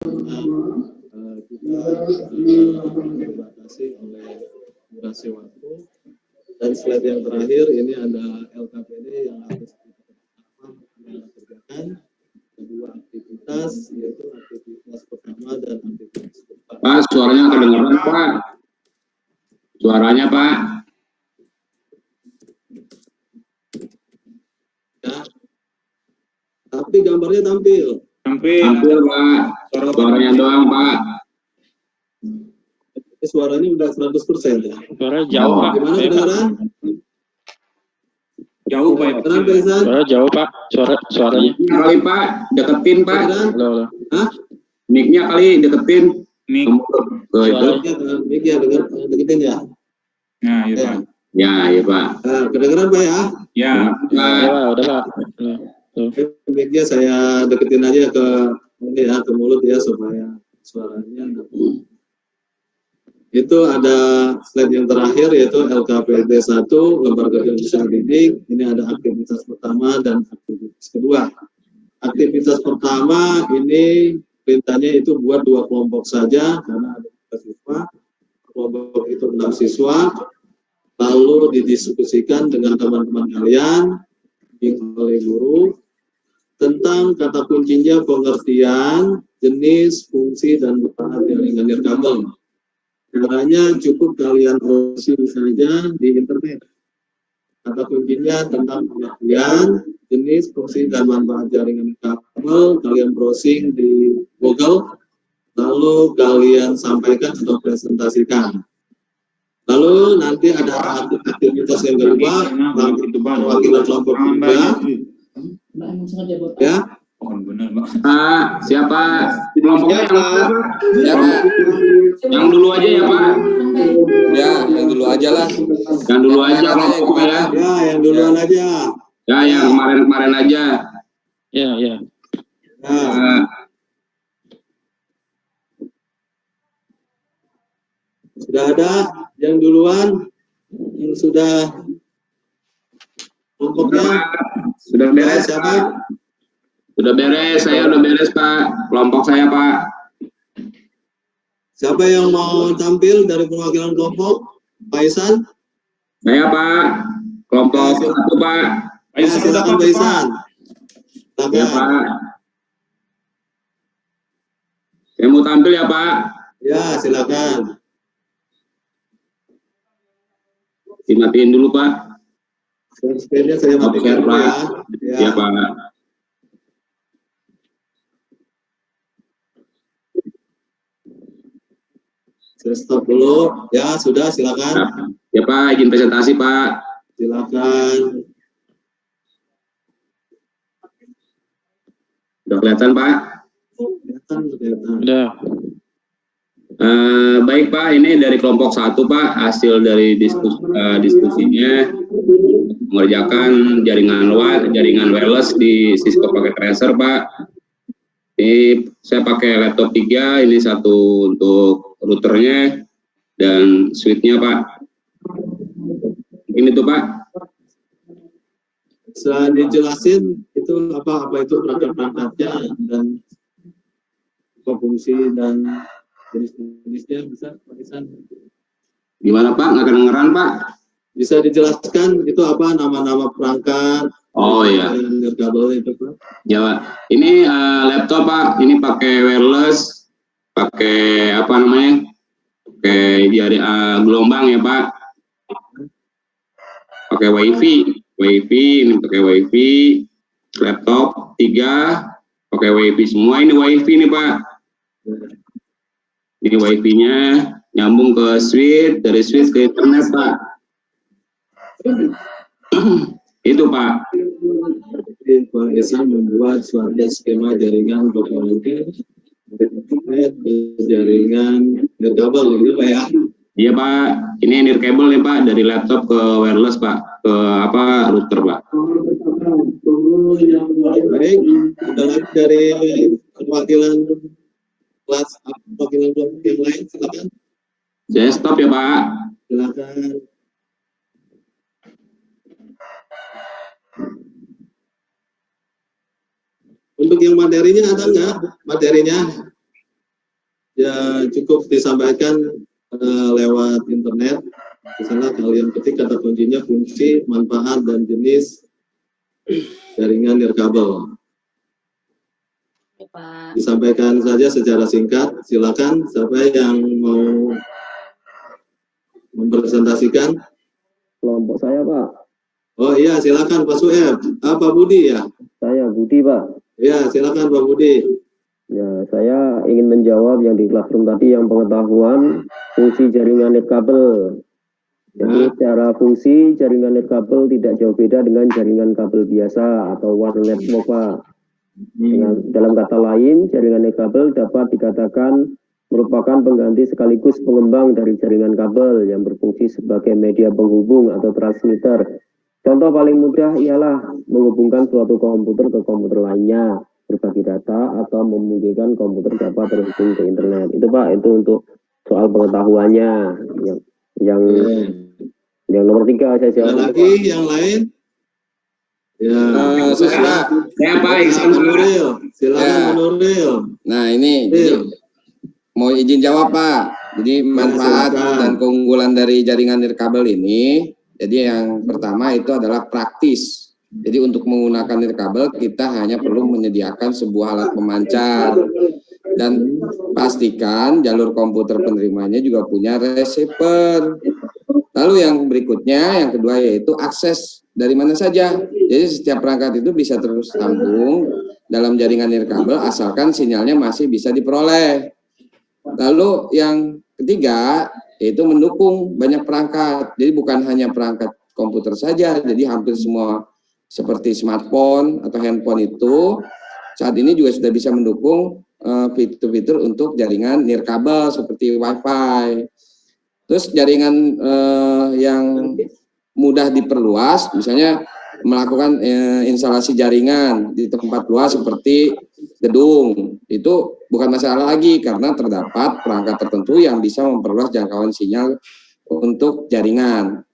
kita dibatasi oleh durasi waktu. Dan slide yang terakhir ini ada LKPD yang harus kita kerjakan. Kedua aktivitas, yaitu aktivitas pertama dan aktivitas kedua. Pak, suaranya kedengaran Pak. Suaranya Pak. Ya. Tapi gambarnya tampil. Tampil Pak. Suaranya doang Pak. Ini suaranya udah 100% ya. Suara jauh Pak. Gimana kedengaran? Jauh Pak. Kedengaran Pak Ihsan? Suara jauh Pak. Suaranya. Kali Pak, deketin Pak. Halo. Hah? Mic-nya kali deketin. Mic. Mic-nya deketin ya. Nah, iya Pak. Ya, iya Pak. Nah, kedengaran Pak ya? Ya. Udah Pak. Mic-nya saya deketin aja ke ini ya, ke mulut ya supaya suaranya. Itu ada slide yang terakhir yaitu LKPD 1, lembar kerja usaha didik. Ini ada aktivitas pertama dan aktivitas kedua. Aktivitas pertama ini perintahnya itu buat 2 kelompok saja karena ada 3 siswa. Kelompok itu 6 siswa. Lalu didiskusikan dengan teman-teman kalian oleh guru tentang kata kuncinya, pengertian, jenis, fungsi, dan bahan jaringan nirkabel. Caranya cukup kalian browsing saja di internet. Kata kuncinya tentang pengertian, jenis, fungsi, dan manfaat jaringan kabel. Kalian browsing di Google, lalu kalian sampaikan atau presentasikan. Lalu nanti ada aktivitas yang kedua, perwakilan kelompok juga. Ya. Oh, benar Pak. Siapa kelompoknya Ya Pak. yang dulu aja ya Pak? Ya, yang dulu aja lah. Yang dulu aja kelompoknya ya. Ya, yang duluan aja. Ya, yang kemarin-kemarin aja. Ya. Nah, sudah ada yang duluan, yang sudah kelompoknya. Sudah beres Siapa? Sudah beres, saya udah beres Pak. Kelompok saya Pak. Siapa yang mau tampil dari perwakilan kelompok? Pak Ihsan? Saya Pak. Kelompok 1 Pak. Ya, silakan Pak Ihsan. Ya Pak. Saya mau tampil ya Pak. Ya, silakan. Dimatiin dulu Pak. Screen-nya saya matikan dulu ya. Ya Pak. Saya stop dulu. Ya, sudah, silakan. Ya Pak, izin presentasi Pak. Silakan. Udah kelihatan Pak? Kelihatan. Udah. Baik Pak, ini dari kelompok 1 Pak, hasil dari diskusinya mengerjakan jaringan wireless di Cisco Packet Tracer Pak. Ini saya pakai laptop 3, ini 1 untuk routernya dan switch-nya Pak. Mungkin itu Pak. Bisa dijelasin itu apa itu perangkat-perangkatnya dan apa fungsi dan jenis-jenisnya, bisa Pak Ihsan? Gimana Pak? Nggak kedengeran Pak? Bisa dijelaskan itu apa nama-nama perangkat? Oh iya. Kabel itu Pak. Ya Pak. Ini laptop Pak. Ini pakai wireless, pakai apa namanya? Pakai gelombang ya Pak. Pakai WiFi. Ini pakai WiFi. Laptop 3 pakai WiFi semua. Ini WiFi nih Pak. Ini WiFi-nya nyambung ke switch, dari switch ke internet Pak. Itu Pak. Jadi Pak Ihsan membuat suatu skema jaringan topologi jaringan nirkabel gitu Pak ya? Iya Pak, ini nirkabel nih Pak, dari laptop ke wireless Pak, ke router Pak. Baik, ada lagi dari perwakilan kelas perwakilan kelompok yang lain, silakan. Saya stop ya Pak. Silakan. Untuk yang materinya ada nggak? Materinya ya cukup disampaikan lewat internet. Misalnya kalian ketik kata kuncinya fungsi, manfaat, dan jenis jaringan nirkabel. Disampaikan saja secara singkat. Silakan siapa yang mau mempresentasikan. Kelompok saya, Pak. Oh iya, silakan Pak Sueb. Pak Budi ya? Saya Budi, Pak. Ya, silakan Pak Budi. Ya, saya ingin menjawab yang di classroom tadi, yang pengetahuan fungsi jaringan nirkabel. Jadi secara fungsi jaringan nirkabel tidak jauh beda dengan jaringan kabel biasa atau wire network, Pak. Dalam kata lain, jaringan nirkabel dapat dikatakan merupakan pengganti sekaligus pengembang dari jaringan kabel yang berfungsi sebagai media penghubung atau transmitter. Contoh paling mudah ialah menghubungkan suatu komputer ke komputer lainnya, berbagi data, atau memungkinkan komputer dapat terhubung ke internet. Itu Pak, itu untuk soal pengetahuannya. Yang nomor 3 saya jawab. Ada lagi yang lain? Ya, Saya Pak Iksan Nuril. Silakan Pak Nuril. Nah ini jadi, mau izin jawab Pak. Jadi manfaat dan keunggulan dari jaringan nirkabel ini, jadi yang pertama itu adalah praktis. Jadi untuk menggunakan nirkabel kita hanya perlu menyediakan sebuah alat pemancar dan pastikan jalur komputer penerimanya juga punya receiver. Lalu yang berikutnya, yang kedua yaitu akses dari mana saja. Jadi setiap perangkat itu bisa terus sambung dalam jaringan nirkabel asalkan sinyalnya masih bisa diperoleh. Lalu yang ketiga yaitu mendukung banyak perangkat. Jadi bukan hanya perangkat komputer saja, jadi hampir semua seperti smartphone atau handphone itu saat ini juga sudah bisa mendukung fitur-fitur untuk jaringan nirkabel seperti WiFi. Terus jaringan yang mudah diperluas, misalnya melakukan instalasi jaringan di tempat luas seperti gedung, itu bukan masalah lagi karena terdapat perangkat tertentu yang bisa memperluas jangkauan sinyal untuk jaringan.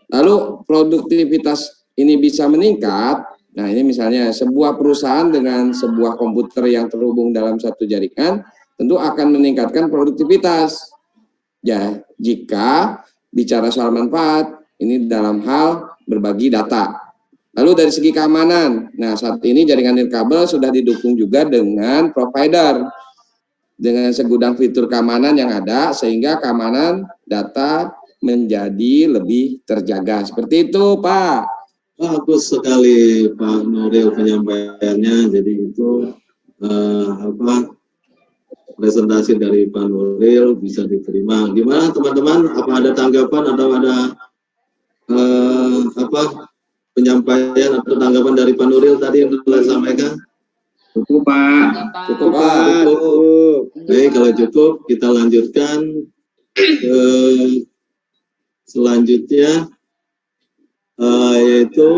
Lalu produktivitas ini bisa meningkat. Nah ini misalnya sebuah perusahaan dengan sebuah komputer yang terhubung dalam satu jaringan tentu akan meningkatkan produktivitas. Ya, jika bicara soal manfaat, ini dalam hal berbagi data. Lalu dari segi keamanan, nah saat ini jaringan nirkabel sudah didukung juga dengan provider dengan segudang fitur keamanan yang ada sehingga keamanan data menjadi lebih terjaga. Seperti itu, Pak. Bagus sekali Pak Nuril penyampaiannya. Jadi itu presentasi dari Pak Nuril bisa diterima. Gimana teman-teman? Apa ada tanggapan atau ada penyampaian atau tanggapan dari Pak Nuril tadi yang telah disampaikan? Cukup Pak. Cukup Pak. Cukup. Baik, kalau cukup kita lanjutkan selanjutnya, yaitu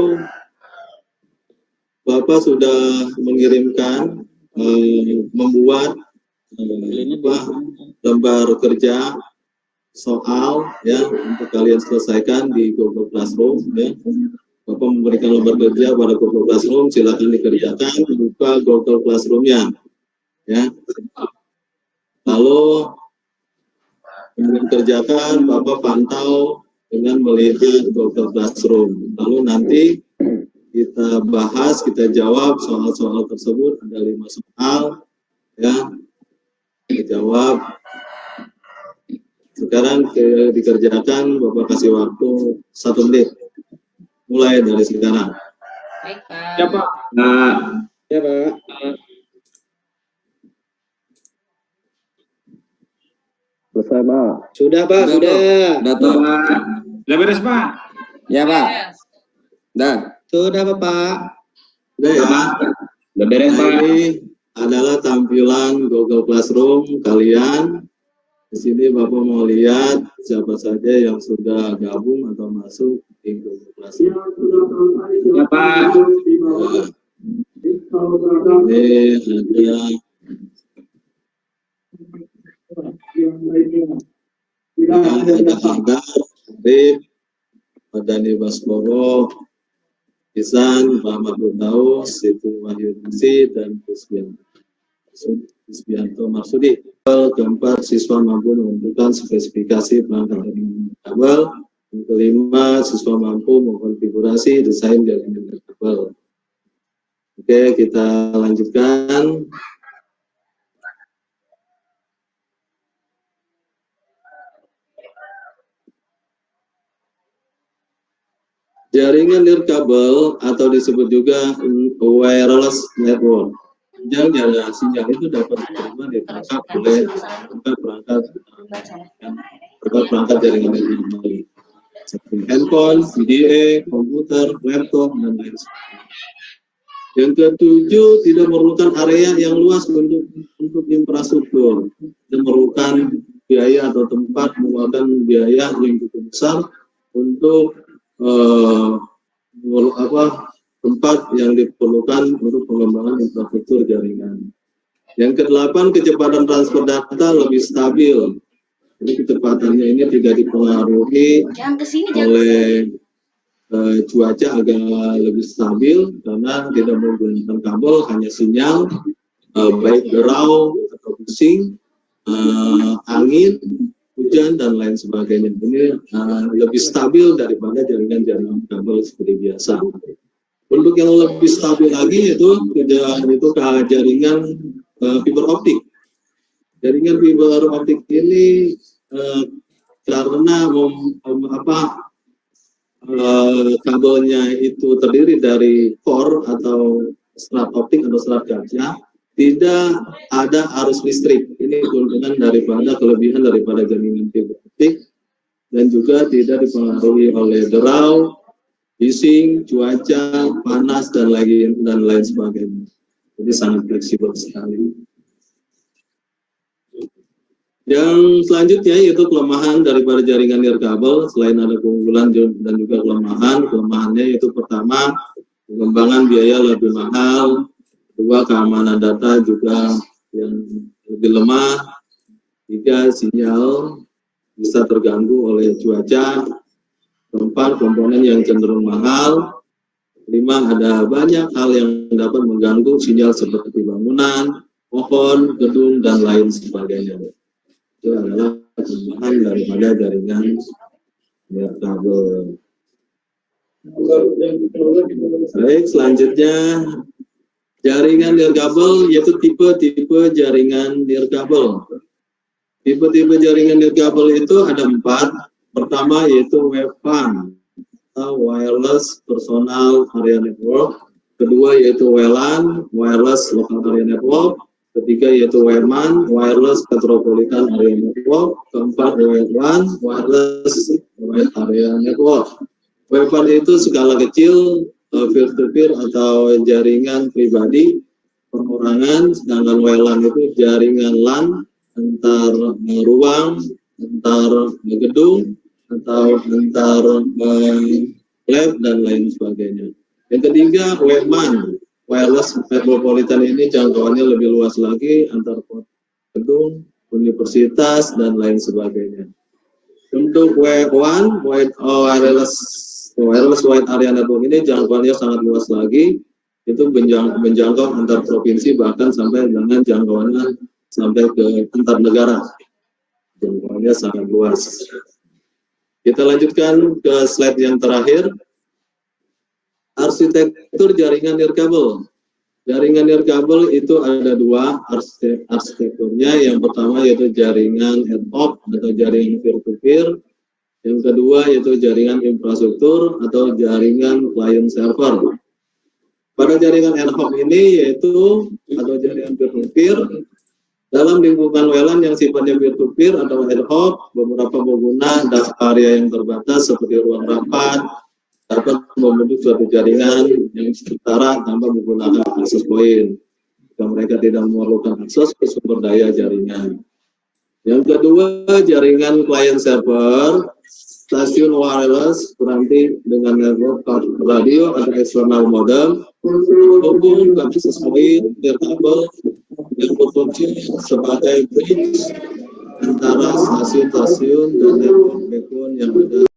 Bapak sudah mengirimkan membuat lembar kerja soal ya untuk kalian selesaikan di Google Classroom ya. Bapak memberikan lembar kerja pada Google Classroom, silakan dikerjakan, buka Google Classroom-nya ya. Lalu kemudian kerjakan, Bapak pantau dengan melihat Google Classroom. Lalu nanti kita bahas, kita jawab soal-soal tersebut. Ada 5 soal ya. Kita jawab. Sekarang dikerjakan, Bapak kasih waktu 1 menit. Mulai dari sekarang. Baik, Pak. Ya Pak. Nah, Ya Pak. Selesai, Pak. Sudah Pak, sudah. Sudah tuh. Udah beres Pak? Ya Pak. Dah. Sudah, Pak. Udah ya. udah beres Pak. Ini adalah tampilan Google Classroom kalian. Di sini Bapak mau lihat siapa saja yang sudah gabung atau masuk di Google Classroom. Ya Pak. Ini ada Angga, Arif, Madani Baskoro, Isan, Muhammad Daus, Situ Wahyuningsi, dan Kusbian. Isbianto Marsudi. Keempat, siswa mampu menentukan spesifikasi perangkat jaringan kabel. Yang kelima, siswa mampu mengkonfigurasi desain jaringan kabel. Oke, kita lanjutkan. Jaringan nirkabel atau disebut juga wireless network. Sinyal itu dapat diterima ditangkap oleh perangkat jaringan nirkabel seperti handphone, VDA, komputer, laptop, dan lain sebagainya. Yang ketujuh, tidak memerlukan area yang luas untuk infrastruktur, dan memerlukan biaya atau tempat mengeluarkan biaya yang cukup besar untuk tempat yang diperlukan untuk pengembangan infrastruktur jaringan. Yang kedelapan, kecepatan transfer data lebih stabil. Jadi kecepatannya ini tidak dipengaruhi oleh cuaca, agak lebih stabil karena tidak menggunakan kabel, hanya sinyal, baik derau atau pusing, angin, hujan, dan lain sebagainya. Ini lebih stabil daripada jaringan-jaringan kabel seperti biasa. Untuk yang lebih stabil lagi itu jaringan fiber optik. Jaringan fiber optik ini karena kabelnya itu terdiri dari core atau serat optik atau serat kaca, tidak ada arus listrik. Ini keuntungan kelebihan daripada jaringan fiber optik, dan juga tidak dipengaruhi oleh derau, bising, cuaca, panas, dan lain sebagainya. Jadi sangat fleksibel sekali. Yang selanjutnya yaitu kelemahan daripada jaringan nirkabel. Selain ada keunggulan dan juga kelemahannya yaitu pertama, pengembangan biaya lebih mahal. Kedua, keamanan data juga yang lebih lemah. Tiga, sinyal bisa terganggu oleh cuaca. Keempat, komponen yang cenderung mahal. Kelima, ada banyak hal yang dapat mengganggu sinyal seperti bangunan, pohon, gedung, dan lain sebagainya. Itu adalah kelemahan daripada jaringan nirkabel. Baik, selanjutnya jaringan nirkabel yaitu tipe-tipe jaringan nirkabel. Tipe-tipe jaringan nirkabel itu ada 4. Pertama yaitu WPAN atau Wireless Personal Area Network. Kedua yaitu WLAN, Wireless Local Area Network. Ketiga yaitu WMAN, Wireless Metropolitan Area Network. Keempat WWAN, Wireless Wide Area Network. WPAN itu skala kecil, peer-to-peer atau jaringan pribadi perorangan, sedangkan WLAN itu jaringan LAN antar ruang, antar gedung, atau antar lab, dan lain sebagainya. Yang ketiga WMAN, Wireless Metropolitan, ini jangkauannya lebih luas lagi antar gedung, universitas, dan lain sebagainya. Untuk WWAN, Wireless Wide Area Network, ini jangkauannya sangat luas lagi, itu menjangkau antar provinsi, bahkan sampai dengan jangkauannya sampai ke antar negara. Jangkauannya sangat luas. Kita lanjutkan ke slide yang terakhir. Arsitektur jaringan nirkabel. Jaringan nirkabel itu ada 2 arsitekturnya. Yang pertama yaitu jaringan ad hoc atau jaringan peer-to-peer. Yang kedua yaitu jaringan infrastruktur atau jaringan client server. Pada jaringan ad hoc ini yaitu atau jaringan peer-to-peer, dalam lingkungan WLAN yang sifatnya peer-to-peer atau ad hoc, beberapa pengguna dan area yang terbatas seperti ruang rapat dapat membentuk suatu jaringan yang setara tanpa menggunakan akses point jika mereka tidak memerlukan akses ke sumber daya jaringan. Yang kedua, jaringan client server, stasiun wireless berarti dengan network radio atau external modem menghubung ke akses point nirkabel yang berfungsi sebagai bridge antara stasiun-stasiun dan network backbone yang ada